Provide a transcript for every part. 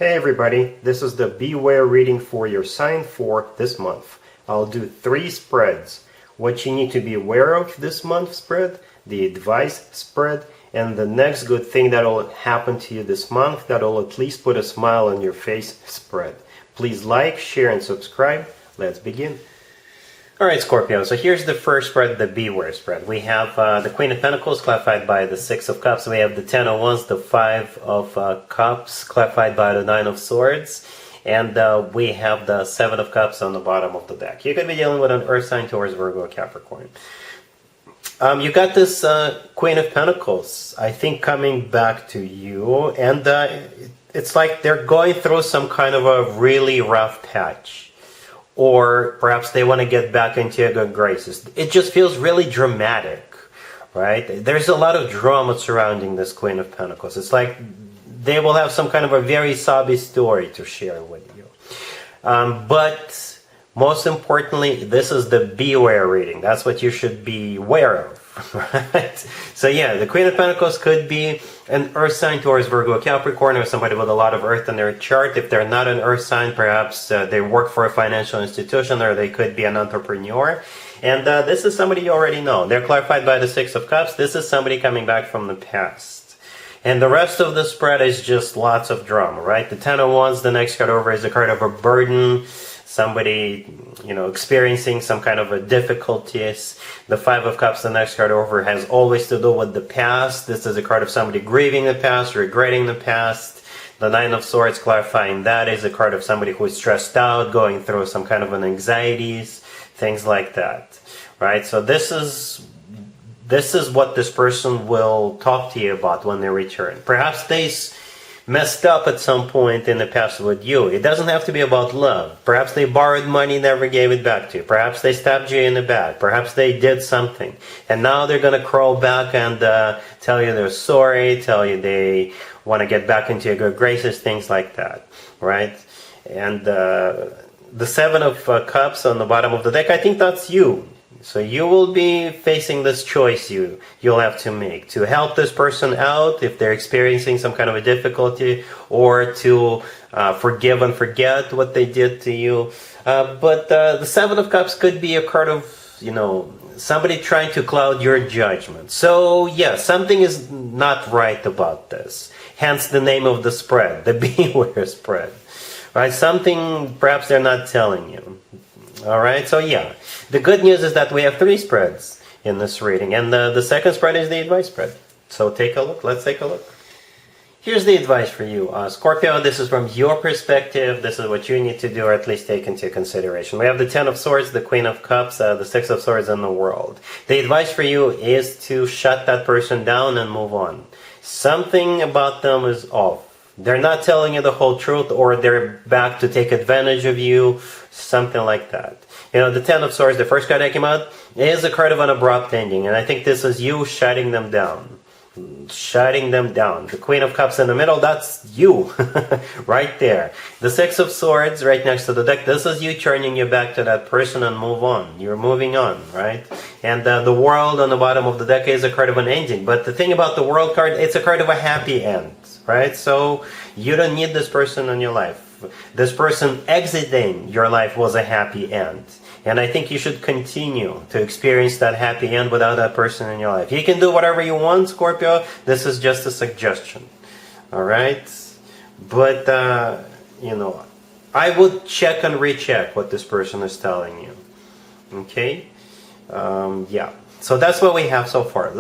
Hey everybody, this is the Beware reading for your sign for this month. I'll do 3 spreads. What you need to be aware of this month spread, the advice spread, and the next good thing that will happen to you this month that will at least put a smile on your face spread. Please like, share, and subscribe. Let's begin. Alright, Scorpio, so here's the first spread, the Beware spread. We have the Queen of Pentacles clarified by the Six of Cups. We have the Ten of Wands, the Five of Cups clarified by the Nine of Swords. And we have the Seven of Cups on the bottom of the deck. You could be dealing with an Earth sign, Taurus, Virgo, Capricorn. You got this Queen of Pentacles, I think, coming back to you. And it's like they're going through some kind of a really rough patch. Or perhaps they want to get back into your good graces. It just feels really dramatic, right? There's a lot of drama surrounding this Queen of Pentacles. It's like they will have some kind of a very sobby story to share with you. But most importantly, this is the Beware reading. That's what you should be aware of, right? So yeah, the Queen of Pentacles could be an Earth sign, Taurus, Virgo, Capricorn, or somebody with a lot of Earth in their chart. If they're not an Earth sign, perhaps they work for a financial institution, or they could be an entrepreneur. And this is somebody you already know. They're clarified by the Six of Cups. This is somebody coming back from the past. And the rest of the spread is just lots of drama, right? The Ten of Wands, the next card over, is a card of a burden. Somebody, experiencing some kind of a difficulties. The Five of Cups, the next card over, has always to do with the past. This is a card of somebody grieving the past, regretting the past. The Nine of Swords, clarifying that, is a card of somebody who is stressed out, going through some kind of an anxieties, things like that, right? So this is what this person will talk to you about when they return. Perhaps they messed up at some point in the past with you. It doesn't have to be about love. Perhaps they borrowed money, never gave it back to you. Perhaps they stabbed you in the back. Perhaps they did something. And now they're going to crawl back and tell you they're sorry, tell you they want to get back into your good graces, things like that, right? And the Seven of Cups on the bottom of the deck, I think that's you. So you will be facing this choice you'll have to make to help this person out if they're experiencing some kind of a difficulty, or to forgive and forget what they did to you. But the Seven of Cups could be a card of, somebody trying to cloud your judgment. So yeah, something is not right about this. Hence the name of the spread, the Beware spread. Right? Something perhaps they're not telling you. Alright, so yeah. The good news is that we have 3 spreads in this reading, and the second spread is the advice spread. So take a look. Let's take a look. Here's the advice for you, Scorpio. This is from your perspective. This is what you need to do, or at least take into consideration. We have the Ten of Swords, the Queen of Cups, the Six of Swords, and the World. The advice for you is to shut that person down and move on. Something about them is off. They're not telling you the whole truth, or they're back to take advantage of you, something like that. The Ten of Swords, the first card that came out, is a card of an abrupt ending, and I think this is you shutting them down. Shutting them down. The Queen of Cups in the middle, that's you, right there. The Six of Swords right next to the deck, this is you turning your back to that person and move on. You're moving on, right? And the World on the bottom of the deck is a card of an ending. But the thing about the World card, it's a card of a happy end, right? So you don't need this person in your life. This person exiting your life was a happy end. And I think you should continue to experience that happy end without that person in your life. You can do whatever you want, Scorpio. This is just a suggestion. Alright? But, I would check and recheck what this person is telling you. Okay? Yeah. So that's what we have so far.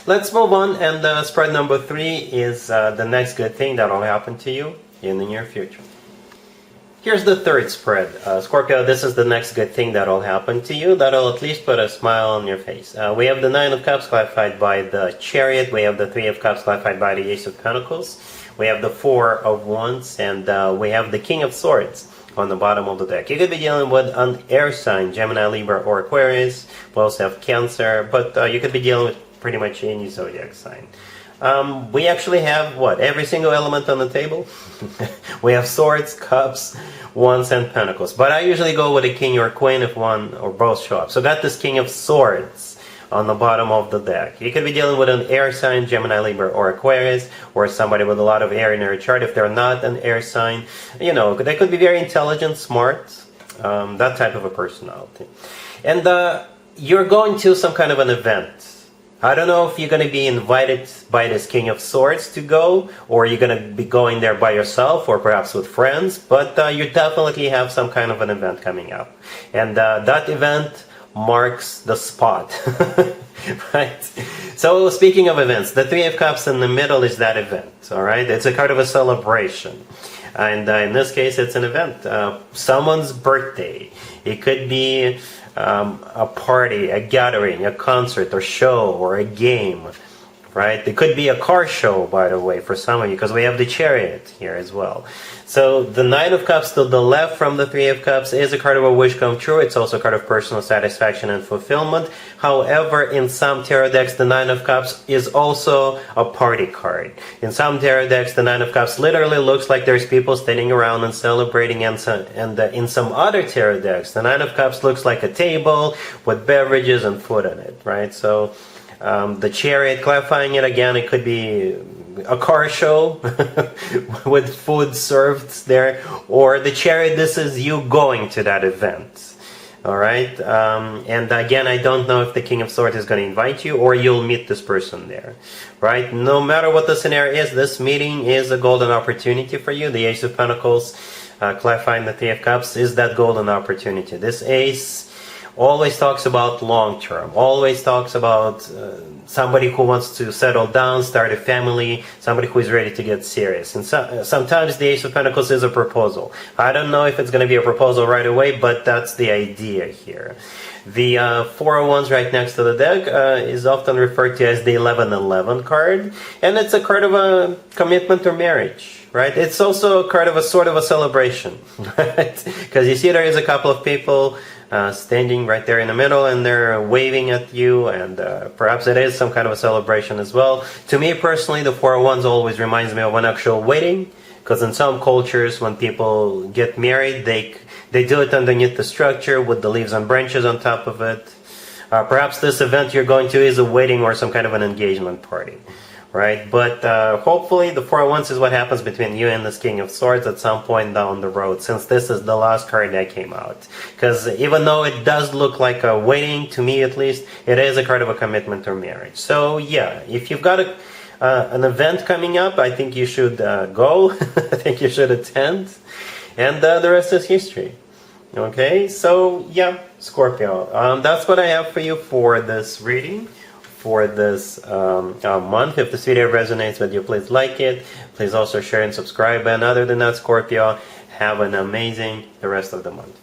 Let's move on. And spread number 3 is the next good thing that will happen to you in the near future. Here's the third spread. Scorpio, this is the next good thing that will happen to you. That will at least put a smile on your face. We have the Nine of Cups clarified by the Chariot. We have the Three of Cups clarified by the Ace of Pentacles. We have the Four of Wands. And we have the King of Swords on the bottom of the deck. You could be dealing with an air sign, Gemini, Libra, or Aquarius. We also have Cancer. But you could be dealing with pretty much any zodiac sign. We actually have, every single element on the table? We have Swords, Cups, Wands, and Pentacles. But I usually go with a King or Queen if one or both show up. So got this King of Swords on the bottom of the deck. You could be dealing with an air sign, Gemini, Libra, or Aquarius, or somebody with a lot of air in their chart. If they're not an air sign, you know, they could be very intelligent, smart, that type of a personality. And you're going to some kind of an event. I don't know if you're going to be invited by this King of Swords to go, or you're going to be going there by yourself, or perhaps with friends, but you definitely have some kind of an event coming up. And that event marks the spot, right? So speaking of events, the Three of Cups in the middle is that event, all right? It's a kind of a celebration. And in this case, it's an event, someone's birthday. It could be a party, a gathering, a concert, or show, or a game, right? It could be a car show, by the way, for some of you, because we have the Chariot here as well. So the Nine of Cups to the left from the Three of Cups is a card of a wish come true. It's also a card of personal satisfaction and fulfillment. However, in some tarot decks, the Nine of Cups is also a party card. In some tarot decks, the Nine of Cups literally looks like there's people standing around and celebrating, and in some other tarot decks, the Nine of Cups looks like a table with beverages and food on it, right? So the Chariot, clarifying it again, it could be a car show with food served there, or the Chariot, this is you going to that event. All right, and again, I don't know if the King of Swords is going to invite you, or you'll meet this person there, right? No matter what the scenario is, this meeting is a golden opportunity for you. The Ace of Pentacles, clarifying the Three of Cups, is that golden opportunity. This Ace always talks about long term, always talks about somebody who wants to settle down, start a family, somebody who is ready to get serious. And sometimes the Ace of Pentacles is a proposal. I don't know if it's going to be a proposal right away, but that's the idea here. The Four of Wands right next to the deck is often referred to as the 1111 card, and it's a card of a commitment or marriage, right? It's also a card of a sort of a celebration, right? Because you see there is a couple of people standing right there in the middle, and they're waving at you, and perhaps it is some kind of a celebration as well. To me personally, the Four of Wands always reminds me of an actual wedding, because in some cultures, when people get married, they do it underneath the structure with the leaves and branches on top of it. Perhaps this event you're going to is a wedding or some kind of an engagement party, right? But hopefully the Four of Wands is what happens between you and this King of Swords at some point down the road, since this is the last card that came out. Because even though it does look like a wedding, to me at least, it is a card of a commitment or marriage. So yeah, if you've got an event coming up, I think you should go. I think you should attend. And the rest is history. Okay, so yeah, Scorpio. That's what I have for you for this reading, for this month. If this video resonates with you, please like it. Please also share and subscribe. And other than that, Scorpio, have an amazing the rest of the month.